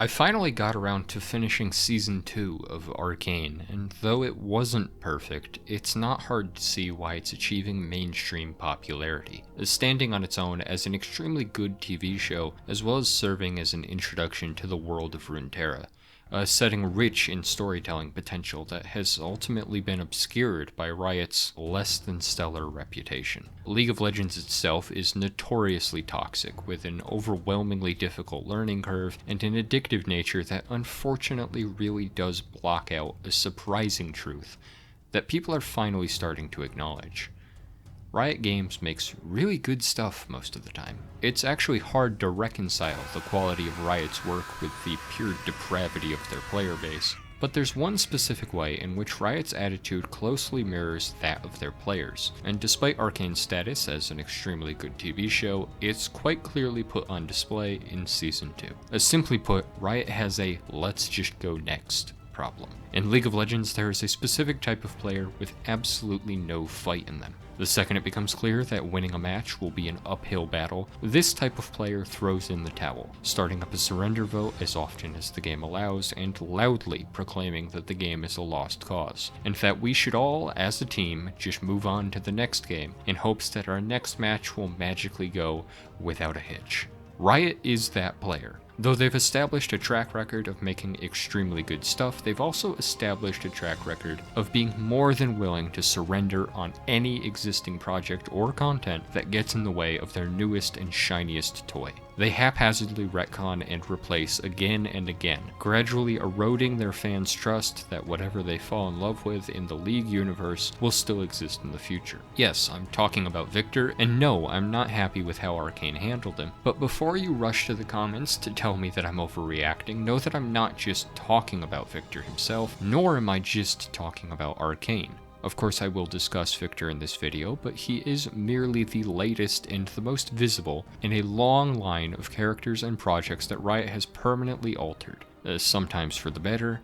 I finally got around to finishing Season 2 of Arcane, and though it wasn't perfect, it's not hard to see why it's achieving mainstream popularity, standing on its own as an extremely good TV show, as well as serving as an introduction to the world of Runeterra, a setting rich in storytelling potential that has ultimately been obscured by Riot's less-than-stellar reputation. League of Legends itself is notoriously toxic, with an overwhelmingly difficult learning curve and an addictive nature that unfortunately really does block out a surprising truth that people are finally starting to acknowledge. Riot Games makes really good stuff most of the time. It's actually hard to reconcile the quality of Riot's work with the pure depravity of their player base, but there's one specific way in which Riot's attitude closely mirrors that of their players, and despite Arcane's status as an extremely good TV show, it's quite clearly put on display in Season 2. As simply put, Riot has a "let's just go next" problem. In League of Legends, there is a specific type of player with absolutely no fight in them. The second it becomes clear that winning a match will be an uphill battle, this type of player throws in the towel, starting up a surrender vote as often as the game allows, and loudly proclaiming that the game is a lost cause, and that we should all, as a team, just move on to the next game, in hopes that our next match will magically go without a hitch. Riot is that player. Though they've established a track record of making extremely good stuff, they've also established a track record of being more than willing to surrender on any existing project or content that gets in the way of their newest and shiniest toy. They haphazardly retcon and replace again and again, gradually eroding their fans' trust that whatever they fall in love with in the League universe will still exist in the future. Yes, I'm talking about Viktor, and no, I'm not happy with how Arcane handled him, but before you rush to the comments to tell me that I'm overreacting, know that I'm not just talking about Viktor himself, nor am I just talking about Arcane. Of course I will discuss Viktor in this video, but he is merely the latest and the most visible in a long line of characters and projects that Riot has permanently altered, sometimes for the better,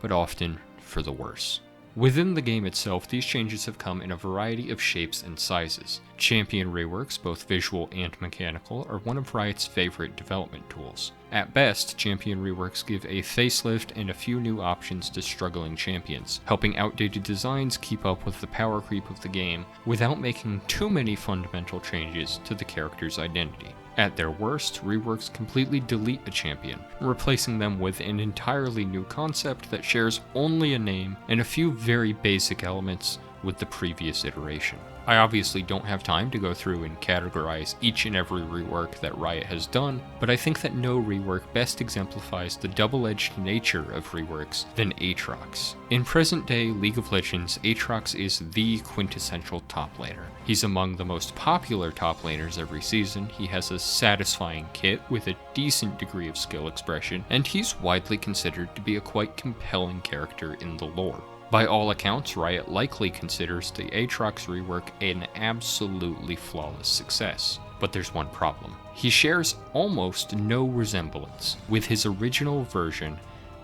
but often for the worse. Within the game itself, these changes have come in a variety of shapes and sizes. Champion reworks, both visual and mechanical, are one of Riot's favorite development tools. At best, champion reworks give a facelift and a few new options to struggling champions, helping outdated designs keep up with the power creep of the game without making too many fundamental changes to the character's identity. At their worst, reworks completely delete a champion, replacing them with an entirely new concept that shares only a name and a few very basic elements with the previous iteration. I obviously don't have time to go through and categorize each and every rework that Riot has done, but I think that no rework best exemplifies the double-edged nature of reworks than Aatrox. In present-day League of Legends, Aatrox is the quintessential top laner. He's among the most popular top laners every season, he has a satisfying kit with a decent degree of skill expression, and he's widely considered to be a quite compelling character in the lore. By all accounts, Riot likely considers the Aatrox rework an absolutely flawless success. But there's one problem. He shares almost no resemblance with his original version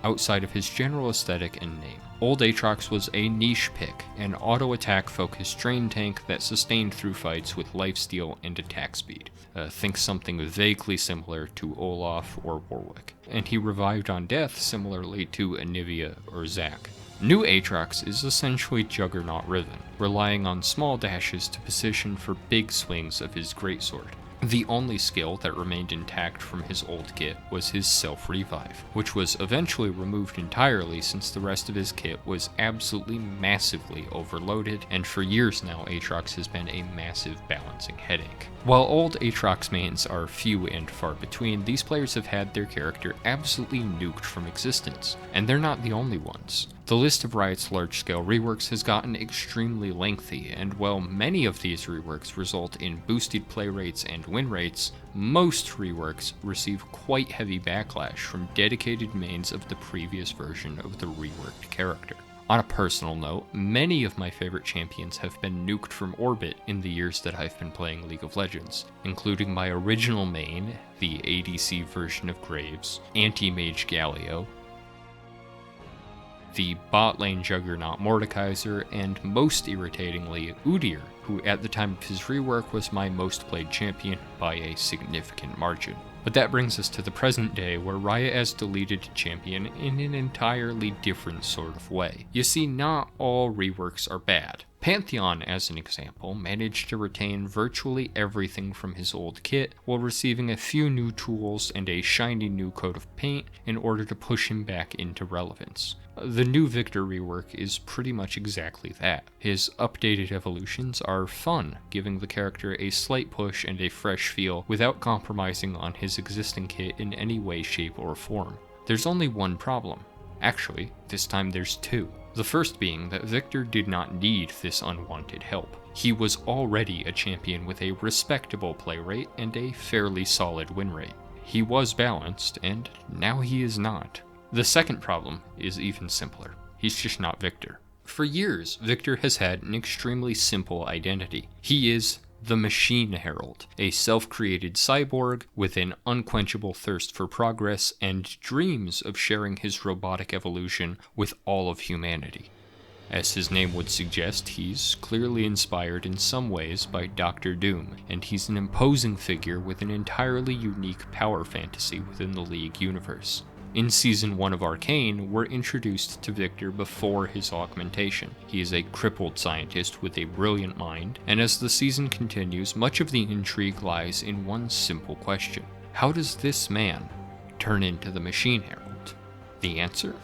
outside of his general aesthetic and name. Old Aatrox was a niche pick, an auto-attack focused drain tank that sustained through fights with lifesteal and attack speed. Think something vaguely similar to Olaf or Warwick. And he revived on death similarly to Anivia or Zac. New Aatrox is essentially Juggernaut Riven, relying on small dashes to position for big swings of his greatsword. The only skill that remained intact from his old kit was his self-revive, which was eventually removed entirely since the rest of his kit was absolutely massively overloaded, and for years now Aatrox has been a massive balancing headache. While old Aatrox mains are few and far between, these players have had their character absolutely nuked from existence, and they're not the only ones. The list of Riot's large-scale reworks has gotten extremely lengthy, and while many of these reworks result in boosted play rates and win rates, most reworks receive quite heavy backlash from dedicated mains of the previous version of the reworked character. On a personal note, many of my favorite champions have been nuked from orbit in the years that I've been playing League of Legends, including my original main, the ADC version of Graves, Anti-Mage Galio, the bot lane juggernaut Mordekaiser, and most irritatingly, Udyr, who at the time of his rework was my most played champion by a significant margin. But that brings us to the present day, where Riot has deleted a champion in an entirely different sort of way. You see, not all reworks are bad. Pantheon, as an example, managed to retain virtually everything from his old kit while receiving a few new tools and a shiny new coat of paint in order to push him back into relevance. The new Viktor rework is pretty much exactly that. His updated evolutions are fun, giving the character a slight push and a fresh feel without compromising on his existing kit in any way, shape, or form. There's only one problem. Actually, this time there's two. The first being that Viktor did not need this unwanted help. He was already a champion with a respectable play rate and a fairly solid win rate. He was balanced, and now he is not. The second problem is even simpler. He's just not Viktor. For years, Viktor has had an extremely simple identity. He is the Machine Herald, a self-created cyborg with an unquenchable thirst for progress and dreams of sharing his robotic evolution with all of humanity. As his name would suggest, he's clearly inspired in some ways by Dr. Doom, and he's an imposing figure with an entirely unique power fantasy within the League universe. In Season 1 of Arcane, we're introduced to Viktor before his augmentation. He is a crippled scientist with a brilliant mind, and as the season continues, much of the intrigue lies in one simple question. How does this man turn into the Machine Herald? The answer?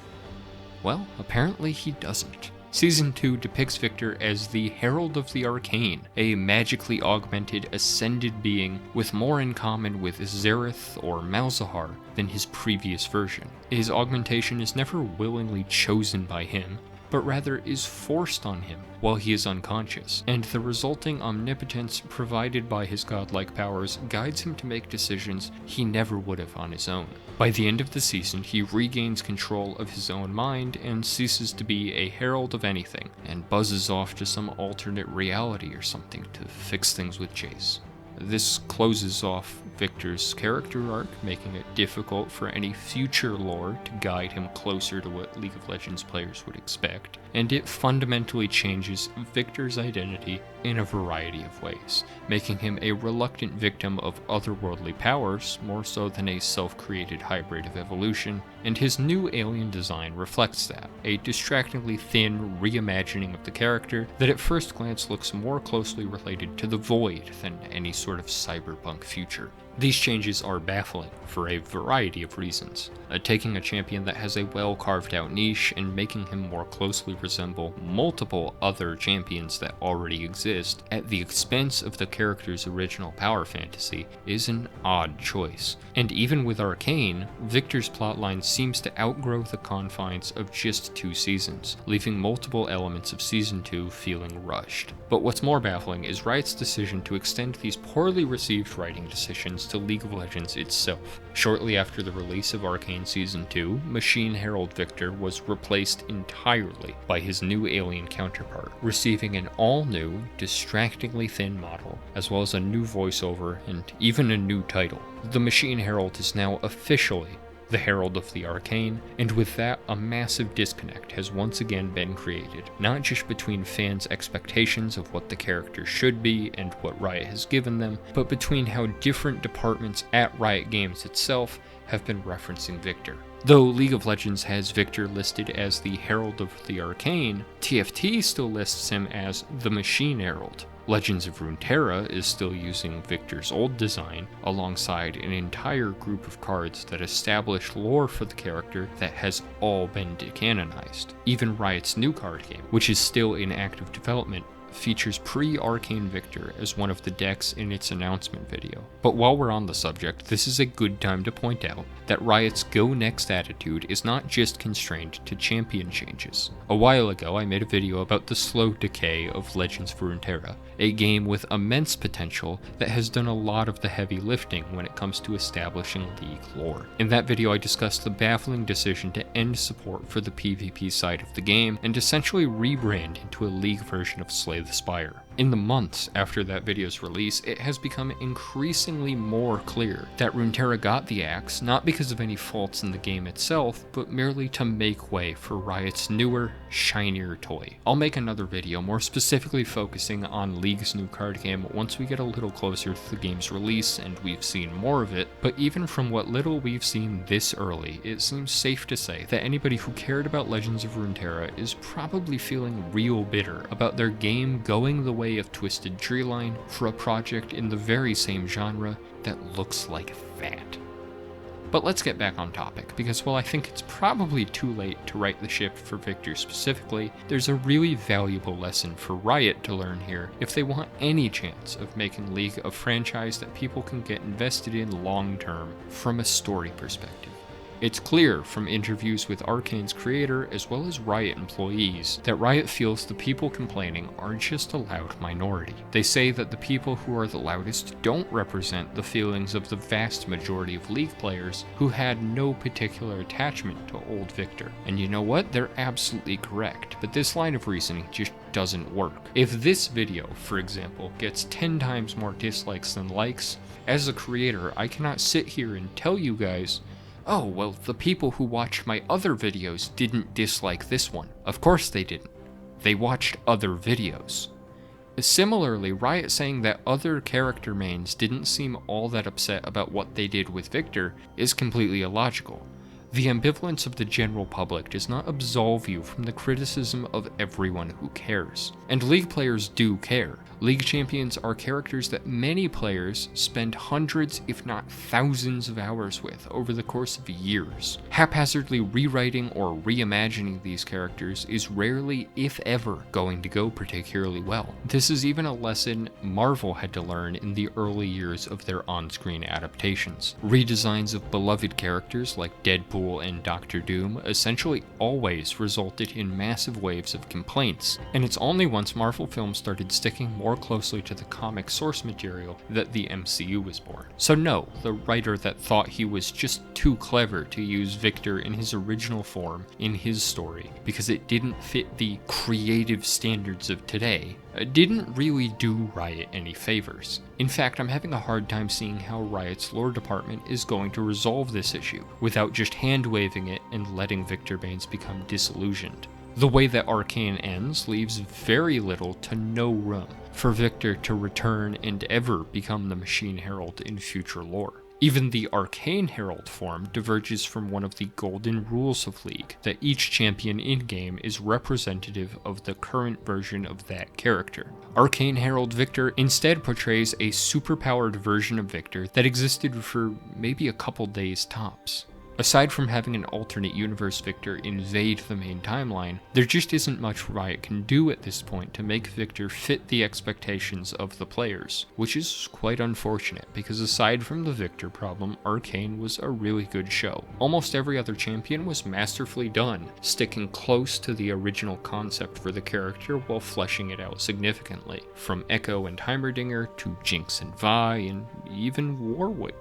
Well, apparently he doesn't. Season 2 depicts Viktor as the Herald of the Arcane, a magically augmented, ascended being with more in common with Xerath or Malzahar than his previous version. His augmentation is never willingly chosen by him, but rather is forced on him while he is unconscious, and the resulting omnipotence provided by his godlike powers guides him to make decisions he never would have on his own. By the end of the season, he regains control of his own mind and ceases to be a herald of anything, and buzzes off to some alternate reality or something to fix things with Chase. This closes off Viktor's character arc, making it difficult for any future lore to guide him closer to what League of Legends players would expect, and it fundamentally changes Viktor's identity in a variety of ways, making him a reluctant victim of otherworldly powers more so than a self-created hybrid of evolution, and his new alien design reflects that, a distractingly thin reimagining of the character that at first glance looks more closely related to the Void than any sort of cyberpunk future. These changes are baffling for a variety of reasons. Taking a champion that has a well carved out niche and making him more closely resemble multiple other champions that already exist at the expense of the character's original power fantasy is an odd choice. And even with Arcane, Viktor's plotline seems to outgrow the confines of just 2 seasons, leaving multiple elements of Season 2 feeling rushed. But what's more baffling is Riot's decision to extend these poorly received writing decisions to League of Legends itself. Shortly after the release of Arcane Season 2, Machine Herald Viktor was replaced entirely by his new alien counterpart, receiving an all-new, distractingly thin model, as well as a new voiceover and even a new title. The Machine Herald is now officially the Herald of the Arcane, and with that, a massive disconnect has once again been created, not just between fans' expectations of what the character should be and what Riot has given them, but between how different departments at Riot Games itself have been referencing Viktor. Though League of Legends has Viktor listed as the Herald of the Arcane, TFT still lists him as the Machine Herald. Legends of Runeterra is still using Viktor's old design alongside an entire group of cards that establish lore for the character that has all been decanonized. Even Riot's new card game, which is still in active development, features pre-Arcane Viktor as one of the decks in its announcement video. But while we're on the subject, this is a good time to point out that Riot's Go Next attitude is not just constrained to champion changes. A while ago, I made a video about the slow decay of Legends of Runeterra, a game with immense potential that has done a lot of the heavy lifting when it comes to establishing League lore. In that video, I discussed the baffling decision to end support for the PvP side of the game and essentially rebrand into a League version of Slay the Spire. In the months after that video's release, it has become increasingly more clear that Runeterra got the axe not because of any faults in the game itself, but merely to make way for Riot's newer, shinier toy. I'll make another video more specifically focusing on League's new card game once we get a little closer to the game's release and we've seen more of it, but even from what little we've seen this early, it seems safe to say that anybody who cared about Legends of Runeterra is probably feeling real bitter about their game going the way of Twisted Treeline for a project in the very same genre that looks like that. But let's get back on topic, because while I think it's probably too late to right the ship for Viktor specifically, there's a really valuable lesson for Riot to learn here if they want any chance of making League a franchise that people can get invested in long term from a story perspective. It's clear from interviews with Arcane's creator as well as Riot employees that Riot feels the people complaining are just a loud minority. They say that the people who are the loudest don't represent the feelings of the vast majority of League players who had no particular attachment to old Viktor. And you know what? They're absolutely correct, but this line of reasoning just doesn't work. If this video, for example, gets 10 times more dislikes than likes, as a creator, I cannot sit here and tell you guys, oh, well, the people who watched my other videos didn't dislike this one. Of course they didn't. They watched other videos. Similarly, Riot saying that other character mains didn't seem all that upset about what they did with Viktor is completely illogical. The ambivalence of the general public does not absolve you from the criticism of everyone who cares. And League players do care. League champions are characters that many players spend hundreds, if not thousands of hours with over the course of years. Haphazardly rewriting or reimagining these characters is rarely, if ever, going to go particularly well. This is even a lesson Marvel had to learn in the early years of their on-screen adaptations. Redesigns of beloved characters like Deadpool and Doctor Doom essentially always resulted in massive waves of complaints, and it's only once Marvel films started sticking more closely to the comic source material that the MCU was born. So no, the writer that thought he was just too clever to use Viktor in his original form in his story because it didn't fit the creative standards of today didn't really do Riot any favors. In fact, I'm having a hard time seeing how Riot's lore department is going to resolve this issue without just hand-waving it and letting Viktor Baines become disillusioned. The way that Arcane ends leaves very little to no room for Viktor to return and ever become the Machine Herald in future lore. Even the Arcane Herald form diverges from one of the golden rules of League, that each champion in-game is representative of the current version of that character. Arcane Herald Viktor instead portrays a superpowered version of Viktor that existed for maybe a couple days tops. Aside from having an alternate universe Viktor invade the main timeline, there just isn't much Riot can do at this point to make Viktor fit the expectations of the players, which is quite unfortunate because aside from the Viktor problem, Arcane was a really good show. Almost every other champion was masterfully done, sticking close to the original concept for the character while fleshing it out significantly, from Echo and Heimerdinger to Jinx and Vi and even Warwick.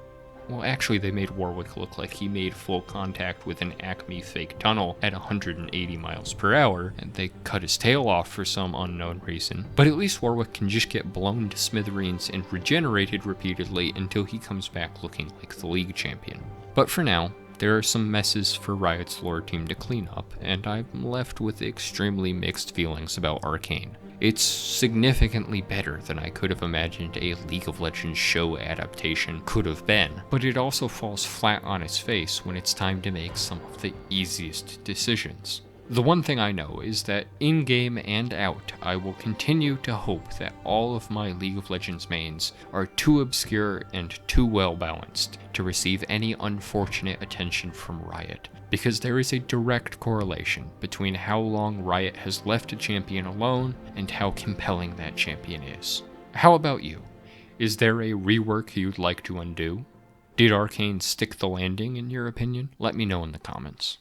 Well, actually, they made Warwick look like he made full contact with an Acme fake tunnel at 180 miles per hour, and they cut his tail off for some unknown reason. But at least Warwick can just get blown to smithereens and regenerated repeatedly until he comes back looking like the League champion. But for now, there are some messes for Riot's lore team to clean up, and I'm left with extremely mixed feelings about Arcane. It's significantly better than I could have imagined a League of Legends show adaptation could have been, but it also falls flat on its face when it's time to make some of the easiest decisions. The one thing I know is that in-game and out, I will continue to hope that all of my League of Legends mains are too obscure and too well-balanced to receive any unfortunate attention from Riot, because there is a direct correlation between how long Riot has left a champion alone and how compelling that champion is. How about you? Is there a rework you'd like to undo? Did Arcane stick the landing in your opinion? Let me know in the comments.